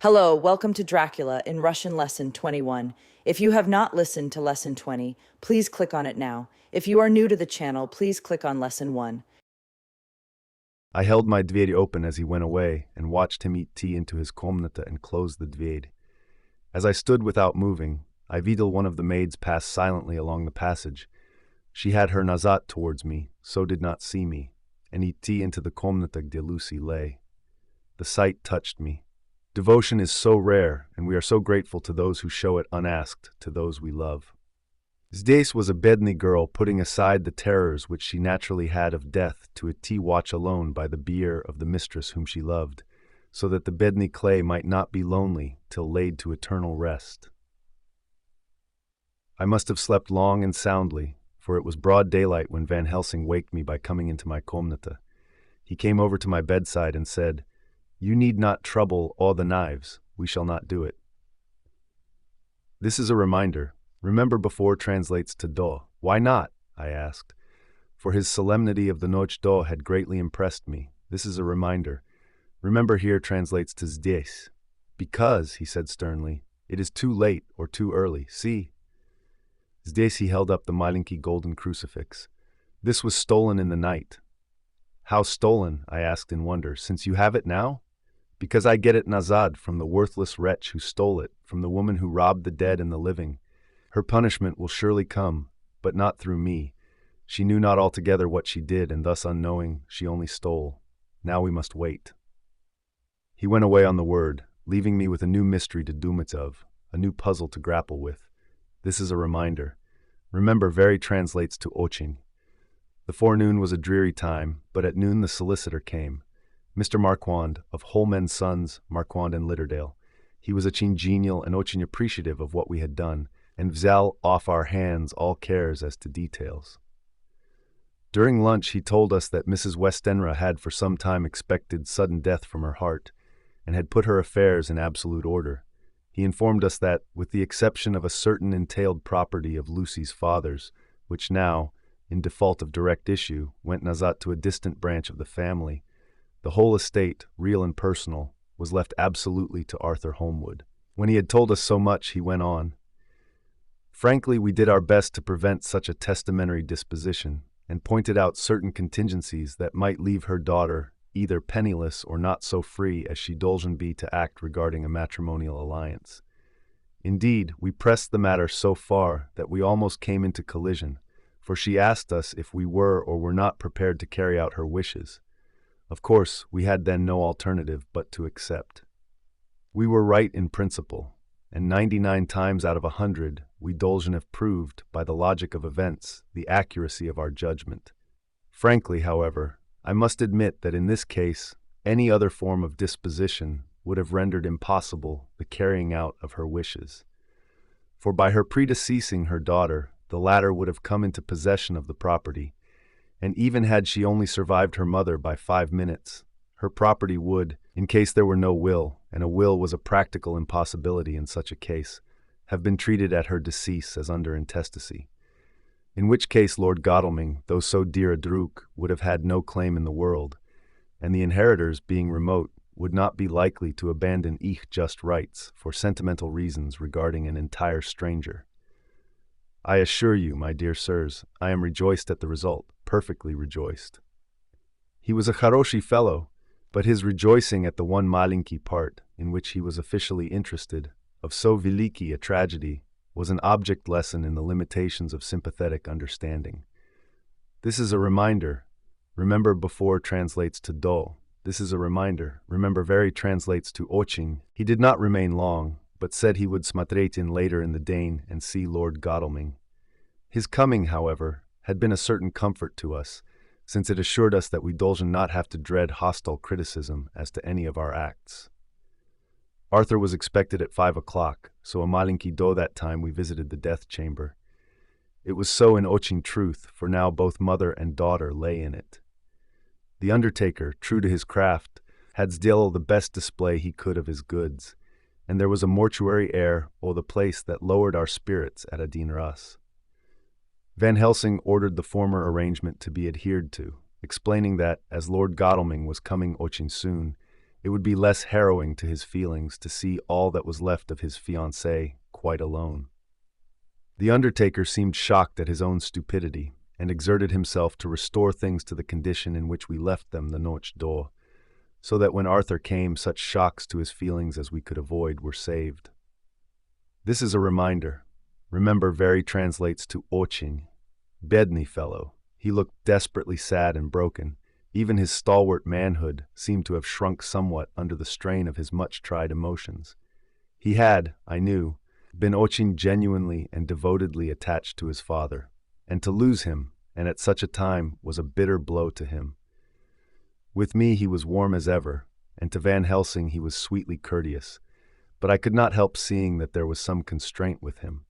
Hello, welcome to Dracula in Russian Lesson 21. If you have not listened to Lesson 20, please click on it now. If you are new to the channel, please click on Lesson 1. I held my dvір open as he went away and watched him eat tea into his komnata and close the dvір. As I stood without moving, I videl one of the maids pass silently along the passage. She had her nazat towards me, so did not see me, and eat tea into the komnata kde Lucy lay. The sight touched me. Devotion is so rare, and we are so grateful to those who show it unasked to those we love. Zdесь was a bedny girl putting aside the terrors which she naturally had of death to a tea watch alone by the bier of the mistress whom she loved, so that the bedny clay might not be lonely till laid to eternal rest. I must have slept long and soundly, for it was broad daylight when Van Helsing waked me by coming into my komnata. He came over to my bedside and said, "You need not trouble all the knives, we shall not do it." This is a reminder. Remember before translates to do. Why not? I asked. For his solemnity of the Noche do had greatly impressed me. This is a reminder. Remember here translates to zdесь. Because, he said sternly, it is too late or too early. See? Zdесь he held up the malinki golden crucifix. This was stolen in the night. How stolen? I asked in wonder, since you have it now? Because I get it nazad from the worthless wretch who stole it, from the woman who robbed the dead and the living. Her punishment will surely come, but not through me. She knew not altogether what she did, and thus unknowing, she only stole. Now we must wait. He went away on the word, leaving me with a new mystery to doom of, a new puzzle to grapple with. This is a reminder. Remember very translates to ochin. The forenoon was a dreary time, but at noon the solicitor came. Mr. Marquand, of Holman's Sons, Marquand and Litterdale. He was genial and ochin appreciative of what we had done, and vzal off our hands all cares as to details. During lunch he told us that Mrs. Westenra had for some time expected sudden death from her heart, and had put her affairs in absolute order. He informed us that, with the exception of a certain entailed property of Lucy's father's, which now, in default of direct issue, went nazat to a distant branch of the family, the whole estate, real and personal, was left absolutely to Arthur Holmwood. When he had told us so much, he went on, "Frankly, we did our best to prevent such a testamentary disposition, and pointed out certain contingencies that might leave her daughter either penniless or not so free as she dolgen be to act regarding a matrimonial alliance. Indeed, we pressed the matter so far that we almost came into collision, for she asked us if we were or were not prepared to carry out her wishes. Of course, we had then no alternative but to accept. We were right in principle, and 99 times out of 100 we dolgen have proved, by the logic of events, the accuracy of our judgment. Frankly, however, I must admit that in this case, any other form of disposition would have rendered impossible the carrying out of her wishes. For by her predeceasing her daughter, the latter would have come into possession of the property, and even had she only survived her mother by 5 minutes, her property would, in case there were no will, and a will was a practical impossibility in such a case, have been treated at her decease as under intestacy. In which case Lord Godalming, though so dear a druk, would have had no claim in the world, and the inheritors, being remote, would not be likely to abandon ich just rights for sentimental reasons regarding an entire stranger. I assure you, my dear sirs, I am rejoiced at the result, perfectly rejoiced. He was a charoshi fellow, but his rejoicing at the one malinki part, in which he was officially interested, of so veliki a tragedy, was an object lesson in the limitations of sympathetic understanding. This is a reminder. Remember before translates to do. This is a reminder. Remember very translates to ochin. He did not remain long, but said he would smatret in later in the Dane and see Lord Godalming. His coming, however, had been a certain comfort to us, since it assured us that we dolgen not have to dread hostile criticism as to any of our acts. Arthur was expected at 5 o'clock, so a malinki do that time we visited the death chamber. It was so in ochin truth, for now both mother and daughter lay in it. The undertaker, true to his craft, had still the best display he could of his goods, and there was a mortuary air o' the place that lowered our spirits at a din ras. Van Helsing ordered the former arrangement to be adhered to, explaining that, as Lord Godalming was coming ochin soon, It would be less harrowing to his feelings to see all that was left of his fiancée quite alone. The undertaker seemed shocked at his own stupidity and exerted himself to restore things to the condition in which we left them the noche d'or, so that when Arthur came, such shocks to his feelings as we could avoid were saved. This is a reminder. Remember very translates to очень. Bedny fellow. He looked desperately sad and broken. Even his stalwart manhood seemed to have shrunk somewhat under the strain of his much-tried emotions. He had, I knew, been очень genuinely and devotedly attached to his father, and to lose him, and at such a time, was a bitter blow to him. With me he was warm as ever, and to Van Helsing he was sweetly courteous, but I could not help seeing that there was some constraint with him.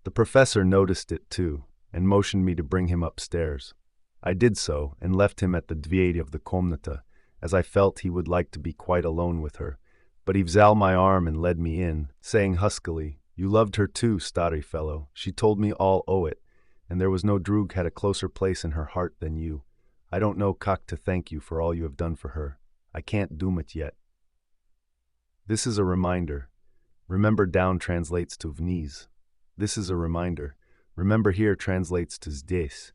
The professor noticed it too, and motioned me to bring him upstairs. I did so, and left him at the dverie of the komnata, as I felt he would like to be quite alone with her, but he vzal my arm and led me in, saying huskily, "You loved her too, starry fellow. She told me all o' it, and there was no droog had a closer place in her heart than you. I don't know cock to thank you for all you have done for her. I can't doom it yet." This is a reminder. Remember down translates to vniz. This is a reminder. Remember here translates to zdесь.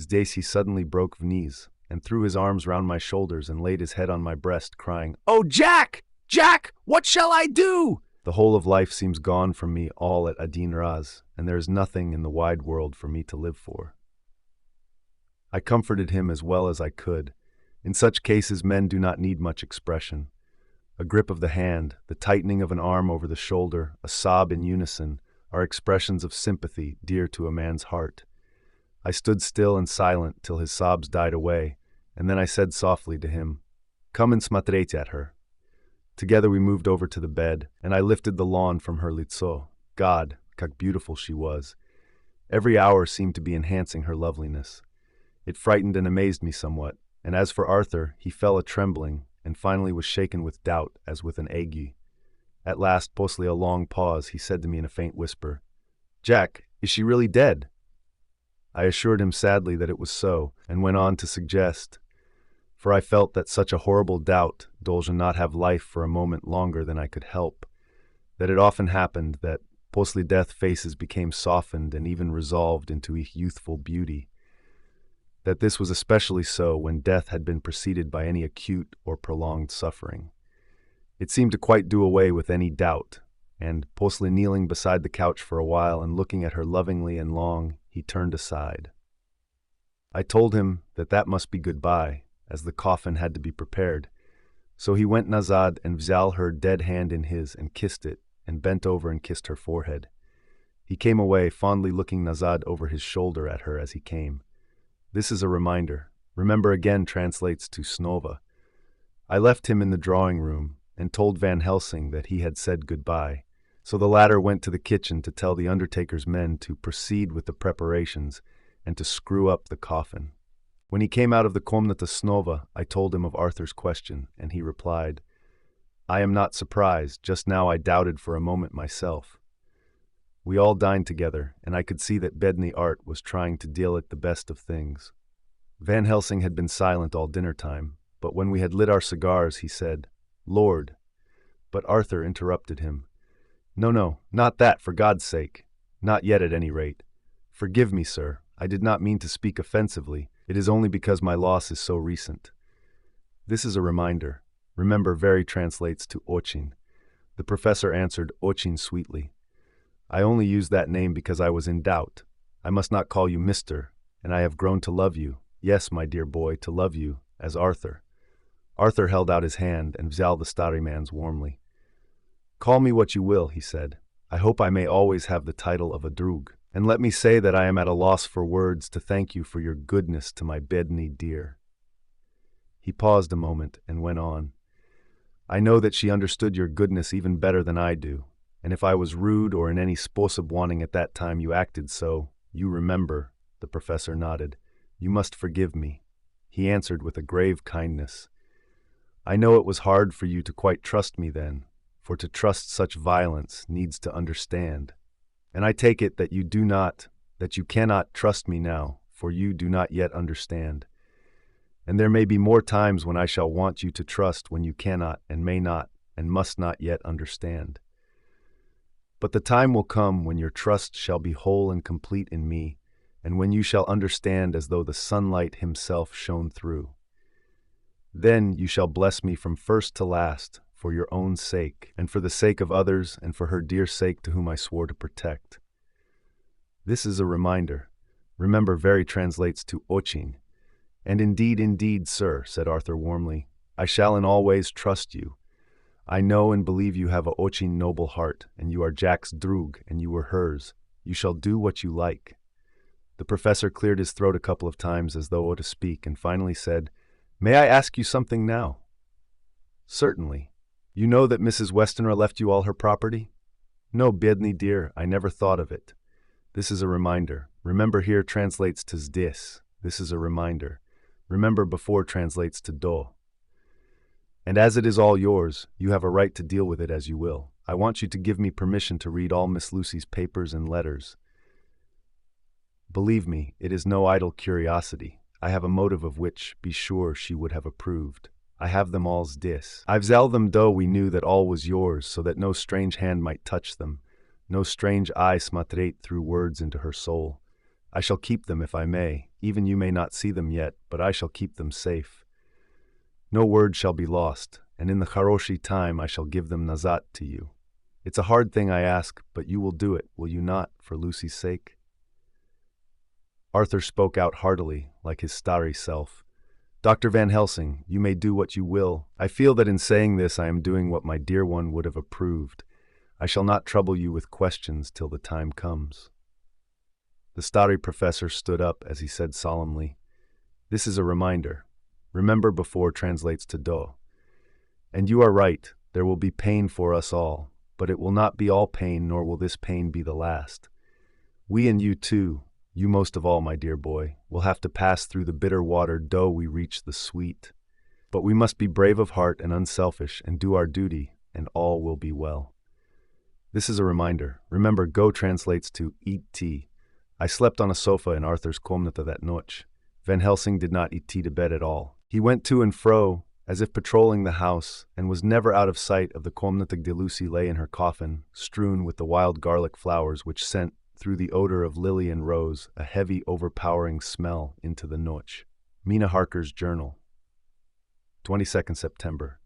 Zdесь he suddenly broke vniz, and threw his arms round my shoulders and laid his head on my breast, crying, "Oh, Jack! Jack! What shall I do?" The whole of life seems gone from me all at Adin Raz, and there is nothing in the wide world for me to live for. I comforted him as well as I could. In such cases men do not need much expression. A grip of the hand, the tightening of an arm over the shoulder, a sob in unison, are expressions of sympathy dear to a man's heart. I stood still and silent till his sobs died away, and then I said softly to him, "Come and смотреть at her." Together we moved over to the bed, and I lifted the lawn from her лицо. God, как beautiful she was. Every hour seemed to be enhancing her loveliness. It frightened and amazed me somewhat, and as for Arthur, he fell a-trembling, and finally was shaken with doubt as with an ague. At last, postly a long pause, he said to me in a faint whisper, "Jack, is she really dead?" I assured him sadly that it was so, and went on to suggest, for I felt that such a horrible doubt doled not have life for a moment longer than I could help, that it often happened that postly death faces became softened and even resolved into a youthful beauty, that this was especially so when death had been preceded by any acute or prolonged suffering. It seemed to quite do away with any doubt, and, postly kneeling beside the couch for a while and looking at her lovingly and long, he turned aside. I told him that that must be goodbye, as the coffin had to be prepared, so he went nazad and vzal her dead hand in his and kissed it, and bent over and kissed her forehead. He came away, fondly looking nazad over his shoulder at her as he came. This is a reminder. Remember again translates to snova. I left him in the drawing room and told Van Helsing that he had said goodbye, so the latter went to the kitchen to tell the undertaker's men to proceed with the preparations and to screw up the coffin. When he came out of the komnata snova, I told him of Arthur's question, and he replied, "I am not surprised. Just now I doubted for a moment myself." We all dined together, and I could see that Bedny Art was trying to deal it the best of things. Van Helsing had been silent all dinner time, but when we had lit our cigars, he said, "Lord." But Arthur interrupted him. No, not that, for God's sake. Not yet, at any rate. Forgive me, sir. I did not mean to speak offensively. It is only because my loss is so recent. This is a reminder. Remember very translates to очень. The professor answered очень sweetly. I only used that name because I was in doubt. I must not call you Mr., and I have grown to love you. Yes, my dear boy, to love you, as Arthur. Arthur held out his hand, and vzal the starry man's warmly. "Call me what you will," he said. "I hope I may always have the title of a droog. And let me say that I am at a loss for words to thank you for your goodness to my Bedny dear." He paused a moment and went on. "I know that she understood your goodness even better than I do, and if I was rude or in any sposob wanting at that time you acted so, you remember," the professor nodded, "you must forgive me." He answered with a grave kindness, "I know it was hard for you to quite trust me then, for to trust such violence needs to understand. And I take it that you cannot trust me now, for you do not yet understand. And there may be more times when I shall want you to trust when you cannot and may not and must not yet understand. But the time will come when your trust shall be whole and complete in me, and when you shall understand as though the sunlight himself shone through. Then you shall bless me from first to last, for your own sake, and for the sake of others, and for her dear sake to whom I swore to protect. This is a reminder. Remember very translates to ochin. And indeed, sir, said Arthur warmly, I shall in all ways trust you. I know and believe you have a ochin noble heart, and you are Jack's droog, and you were hers. You shall do what you like. The professor cleared his throat a couple of times as though to speak, and finally said, May I ask you something now? Certainly. You know that Mrs. Westenra left you all her property? No, biedny dear, I never thought of it. This is a reminder. Remember here translates to zdis. This is a reminder. Remember before translates to do. And as it is all yours, you have a right to deal with it as you will. I want you to give me permission to read all Miss Lucy's papers and letters. Believe me, it is no idle curiosity. I have a motive of which, be sure, she would have approved. I have them all's dis. I've zell them though we knew that all was yours, so that no strange hand might touch them, no strange eye smatrate through words into her soul. I shall keep them if I may. Even you may not see them yet, but I shall keep them safe. No word shall be lost, and in the charoshi time I shall give them nazat to you. It's a hard thing I ask, but you will do it, will you not, for Lucy's sake? Arthur spoke out heartily, like his starry self. Dr. Van Helsing, you may do what you will. I feel that in saying this I am doing what my dear one would have approved. I shall not trouble you with questions till the time comes. The starry professor stood up as he said solemnly, This is a reminder. Remember before translates to do. And you are right, there will be pain for us all, but it will not be all pain, nor will this pain be the last. We and you too, you most of all, my dear boy, will have to pass through the bitter water do we reach the sweet. But we must be brave of heart and unselfish and do our duty, and all will be well. This is a reminder. Remember, go translates to eat tea. I slept on a sofa in Arthur's komnata that noche. Van Helsing did not eat tea to bed at all. He went to and fro, as if patrolling the house, and was never out of sight of the komnata de Lucy lay in her coffin, strewn with the wild garlic flowers which sent, through the odor of lily and rose, a heavy, overpowering smell into the noche. Mina Harker's journal. 22nd September.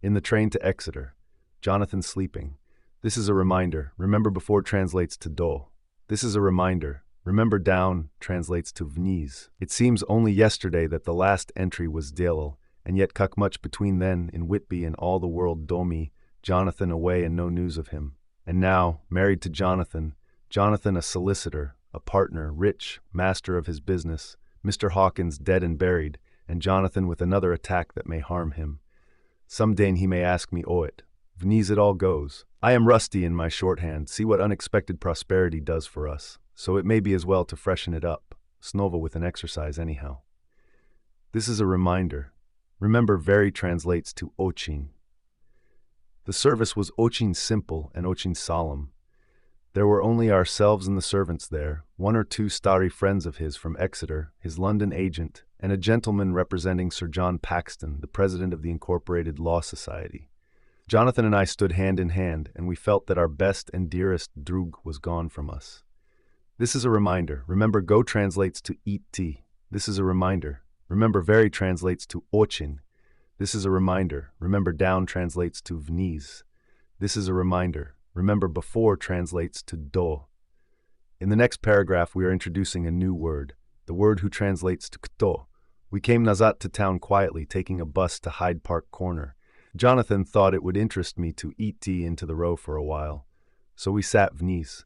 In the train to Exeter. Jonathan sleeping. This is a reminder. Remember before translates to do. This is a reminder. Remember down translates to vniz. It seems only yesterday that the last entry was Dalel, and yet cuck much between then in Whitby and all the world domi, Jonathan away and no news of him. And now, married to Jonathan a solicitor, a partner, rich, master of his business, Mr. Hawkins dead and buried, and Jonathan with another attack that may harm him. Some day he may ask me it. Vniz it all goes. I am rusty in my shorthand, see what unexpected prosperity does for us, so it may be as well to freshen it up, snova with an exercise anyhow. This is a reminder. Remember very translates to ochin. The service was ochin simple and ochin solemn. There were only ourselves and the servants there, one or two starry friends of his from Exeter, his London agent, and a gentleman representing Sir John Paxton, the president of the Incorporated Law Society. Jonathan and I stood hand in hand, and we felt that our best and dearest droog was gone from us. This is a reminder. Remember, go translates to eat tea. This is a reminder. Remember, very translates to ochin. This is a reminder. Remember, down translates to vniz. This is a reminder. Remember, before translates to do. In the next paragraph, we are introducing a new word, the word who translates to kto. We came nazat to town quietly, taking a bus to Hyde Park Corner. Jonathan thought it would interest me to eat tea into the row for a while. So we sat vniz.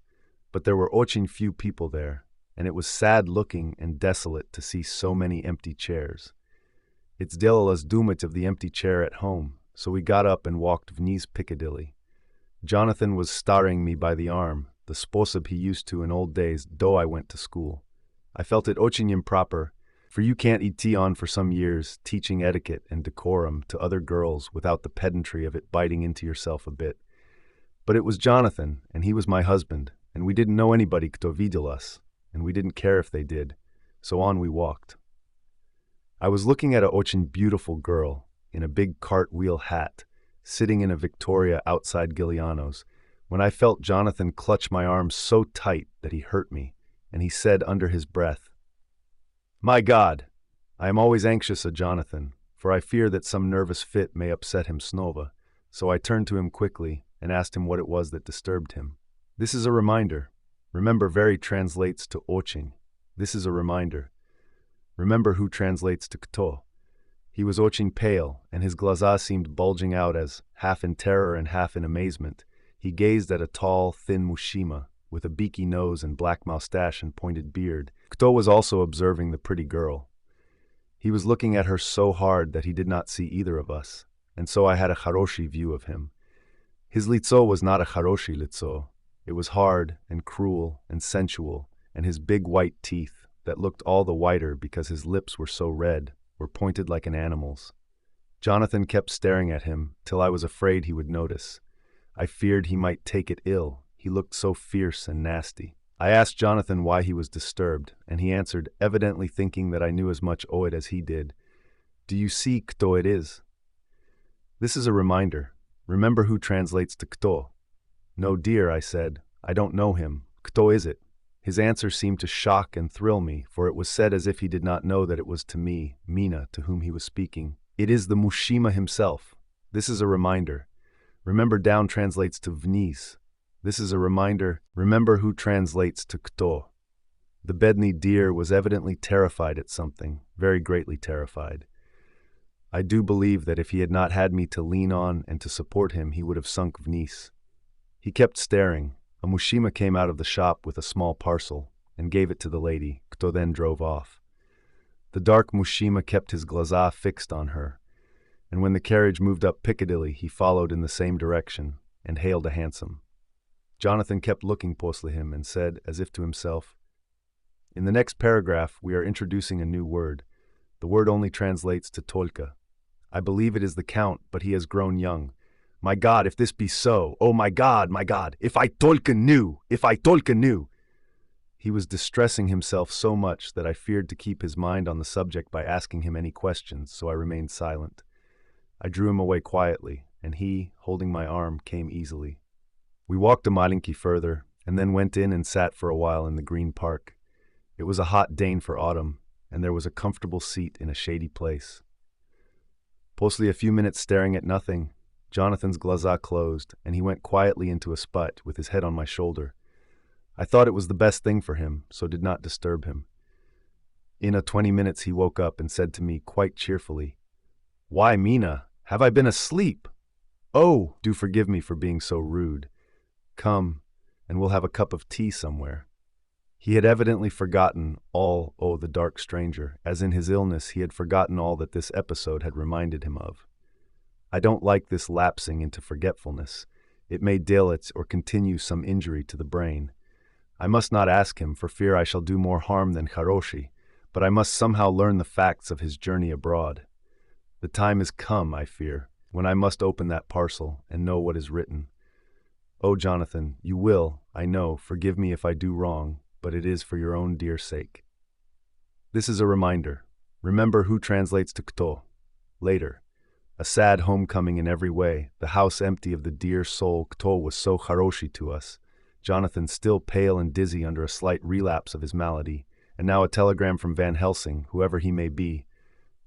But there were ochin few people there, and it was sad-looking and desolate to see so many empty chairs. It's Dela's doomit of the empty chair at home, so we got up and walked vniz Piccadilly. Jonathan was starring me by the arm, the sposob he used to in old days, though I went to school. I felt it ochin improper, for you can't eat tea on for some years, teaching etiquette and decorum to other girls without the pedantry of it biting into yourself a bit. But it was Jonathan, and he was my husband, and we didn't know anybody kto videl us, and we didn't care if they did, so on we walked. I was looking at a очень beautiful girl in a big cartwheel hat, sitting in a Victoria outside Giuliano's, when I felt Jonathan clutch my arm so tight that he hurt me, and he said under his breath, "My God, I am always anxious of Jonathan, for I fear that some nervous fit may upset him snova, so I turned to him quickly and asked him what it was that disturbed him. This is a reminder. Remember very translates to oching. This is a reminder. Remember who translates to kto. He was очень pale, and his glaza seemed bulging out as, half in terror and half in amazement, he gazed at a tall, thin Mushima, with a beaky nose and black moustache and pointed beard. Kto was also observing the pretty girl. He was looking at her so hard that he did not see either of us, and so I had a haroshi view of him. His litzo was not a haroshi litzo. It was hard and cruel and sensual, and his big white teeth, that looked all the whiter because his lips were so red, were pointed like an animal's. Jonathan kept staring at him till I was afraid he would notice. I feared he might take it ill. He looked so fierce and nasty. I asked Jonathan why he was disturbed, and he answered, evidently thinking that I knew as much o it as he did. Do you see kto it is? This is a reminder. Remember who translates to kto. No, dear, I said. I don't know him. Kto is it? His answer seemed to shock and thrill me, for it was said as if he did not know that it was to me, Mina, to whom he was speaking. It is the Mushima himself. This is a reminder. Remember down translates to vniz. This is a reminder. Remember who translates to kto. The bedni deer was evidently terrified at something, very greatly terrified. I do believe that if he had not had me to lean on and to support him, he would have sunk vniz. He kept staring. A Mushima came out of the shop with a small parcel and gave it to the lady. Kto then drove off. The dark Mushima kept his glaza fixed on her, and when the carriage moved up Piccadilly, he followed in the same direction and hailed a hansom. Jonathan kept looking posely him and said, as if to himself, "In the next paragraph, we are introducing a new word. The word only translates to tolka. I believe it is the Count, but he has grown young. My God, if this be so, oh my God, if I tolka knew, if I tolka knew." He was distressing himself so much that I feared to keep his mind on the subject by asking him any questions, so I remained silent. I drew him away quietly, and he, holding my arm, came easily. We walked a malinki further, and then went in and sat for a while in the Green Park. It was a hot day for autumn, and there was a comfortable seat in a shady place. Postly a few minutes staring at nothing, Jonathan's glaza closed, and he went quietly into a sput with his head on my shoulder. I thought it was the best thing for him, so did not disturb him. In 20 minutes he woke up and said to me quite cheerfully, "Why, Mina, have I been asleep? Oh, do forgive me for being so rude. Come, and we'll have a cup of tea somewhere." He had evidently forgotten all, the dark stranger, as in his illness he had forgotten all that this episode had reminded him of. I don't like this lapsing into forgetfulness. It may dilate or continue some injury to the brain. I must not ask him for fear I shall do more harm than haroshi, but I must somehow learn the facts of his journey abroad. The time is come, I fear, when I must open that parcel and know what is written. Oh, Jonathan, you will, I know, forgive me if I do wrong, but it is for your own dear sake. This is a reminder. Remember who translates to kto. Later. A sad homecoming in every way, the house empty of the dear soul kto was so haroshi to us. Jonathan still pale and dizzy under a slight relapse of his malady, and now a telegram from Van Helsing, whoever he may be.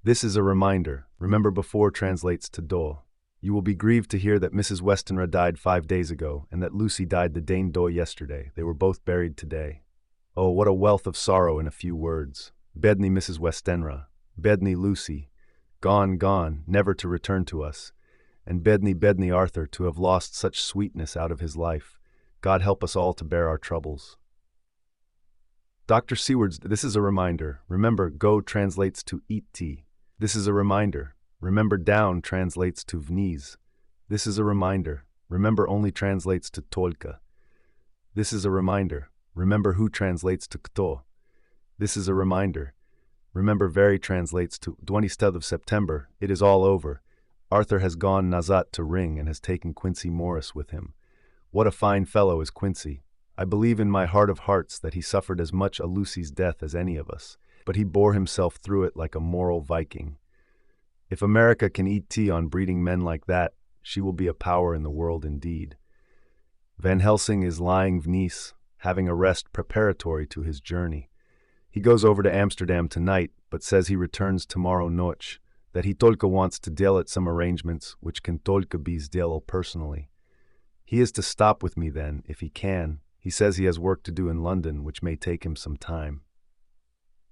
This is a reminder. Remember before translates to do. You will be grieved to hear that Mrs. Westenra died 5 days ago, and that Lucy died the dane do yesterday. They were both buried today. Oh, what a wealth of sorrow in a few words. Bedni Mrs. Westenra, bedni Lucy, gone, never to return to us, and bedni Arthur to have lost such sweetness out of his life. God help us all to bear our troubles. Dr. Seward's, this is a reminder. Remember, go translates to eat tea. This is a reminder. Remember, down translates to vniz. This is a reminder. Remember only translates to tolka. This is a reminder. Remember who translates to kto. This is a reminder. Remember very translates to 20th of September. It is all over. Arthur has gone Nazat to Ring and has taken Quincy Morris with him. What a fine fellow is Quincy. I believe in my heart of hearts that he suffered as much a Lucy's death as any of us. but he bore himself through it like a moral Viking. If America can eat tea on breeding men like that, she will be a power in the world indeed. Van Helsing is lying Venice, having a rest preparatory to his journey. He goes over to Amsterdam tonight, but says he returns tomorrow noche, that he Tolka wants to deal at some arrangements which can Tolka be's deal personally. He is to stop with me then, if he can. He says he has work to do in London, which may take him some time.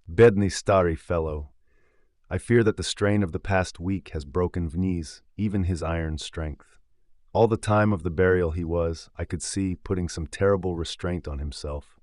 Bedny stary fellow. I fear that the strain of the past week has broken Venice, even his iron strength. All the time of the burial he was, I could see, putting some terrible restraint on himself.